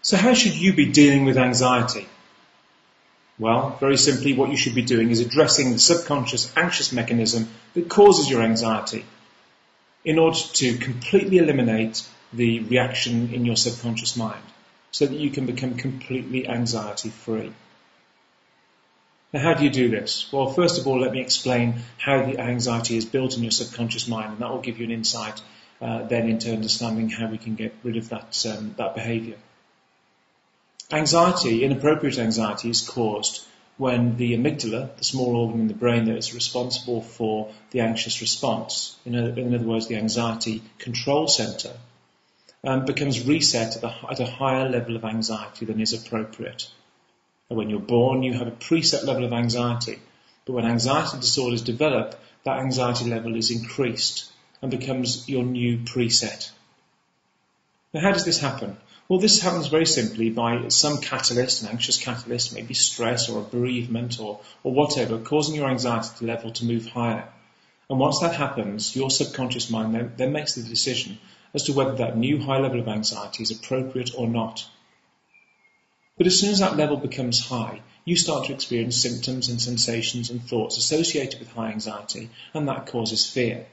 So how should you be dealing with anxiety? Well, very simply, what you should be doing is addressing the subconscious anxious mechanism that causes your anxiety in order to completely eliminate the reaction in your subconscious mind so that you can become completely anxiety-free. Now, how do you do this? Well, first of all, let me explain how the anxiety is built in your subconscious mind, and that will give you an insight then into understanding how we can get rid of that behaviour. Anxiety, inappropriate anxiety, is caused when the amygdala, the small organ in the brain that is responsible for the anxious response, in other words, the anxiety control centre, becomes reset at a higher level of anxiety than is appropriate. And when you're born, you have a preset level of anxiety, but when anxiety disorders develop, that anxiety level is increased and becomes your new preset. Now, how does this happen? Well, this happens very simply by some catalyst, an anxious catalyst, maybe stress or a bereavement or whatever, causing your anxiety level to move higher. And once that happens, your subconscious mind then makes the decision as to whether that new high level of anxiety is appropriate or not. But as soon as that level becomes high, you start to experience symptoms and sensations and thoughts associated with high anxiety, and that causes fear.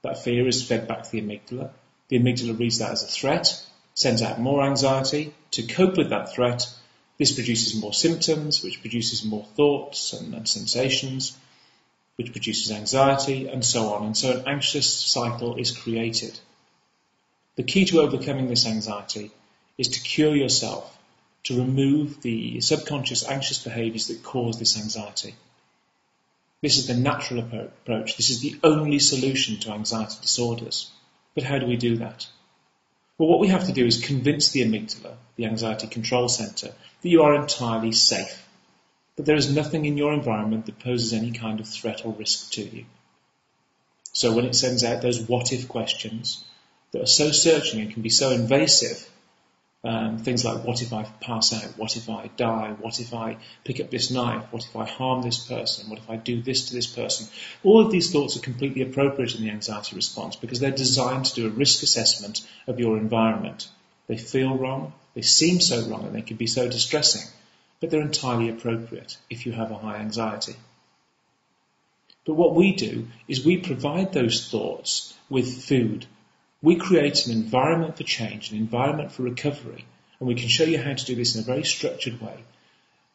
That fear is fed back to the amygdala. The amygdala reads that as a threat, sends out more anxiety. To cope with that threat, this produces more symptoms, which produces more thoughts and sensations, which produces anxiety, and so on. And so an anxious cycle is created. The key to overcoming this anxiety is to cure yourself, to remove the subconscious anxious behaviours that cause this anxiety. This is the natural approach. This is the only solution to anxiety disorders. But how do we do that? Well, what we have to do is convince the amygdala, the anxiety control centre, that you are entirely safe, that there is nothing in your environment that poses any kind of threat or risk to you. So when it sends out those what-if questions that are so searching and can be so invasive, things like, what if I pass out? What if I die? What if I pick up this knife? What if I harm this person? What if I do this to this person? All of these thoughts are completely appropriate in the anxiety response because they're designed to do a risk assessment of your environment. They feel wrong, they seem so wrong, and they can be so distressing, but they're entirely appropriate if you have a high anxiety. But what we do is we provide those thoughts with food. We create an environment for change, an environment for recovery, and we can show you how to do this in a very structured way.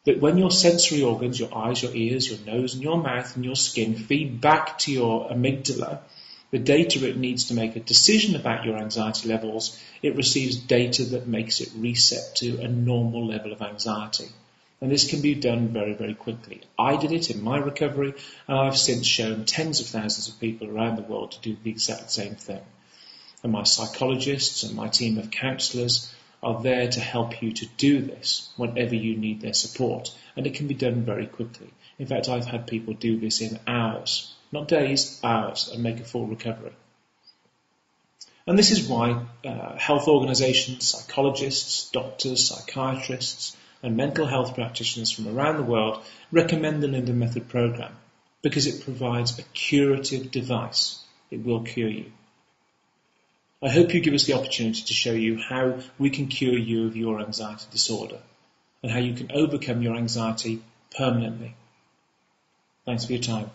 That when your sensory organs, your eyes, your ears, your nose and your mouth and your skin feed back to your amygdala the data it needs to make a decision about your anxiety levels, it receives data that makes it reset to a normal level of anxiety. And this can be done very, very quickly. I did it in my recovery, and I've since shown tens of thousands of people around the world to do the exact same thing. And my psychologists and my team of counsellors are there to help you to do this whenever you need their support. And it can be done very quickly. In fact, I've had people do this in hours, not days, hours, and make a full recovery. And this is why health organisations, psychologists, doctors, psychiatrists, and mental health practitioners from around the world recommend the Lindenmethod program, because it provides a curative device. It will cure you. I hope you give us the opportunity to show you how we can cure you of your anxiety disorder and how you can overcome your anxiety permanently. Thanks for your time.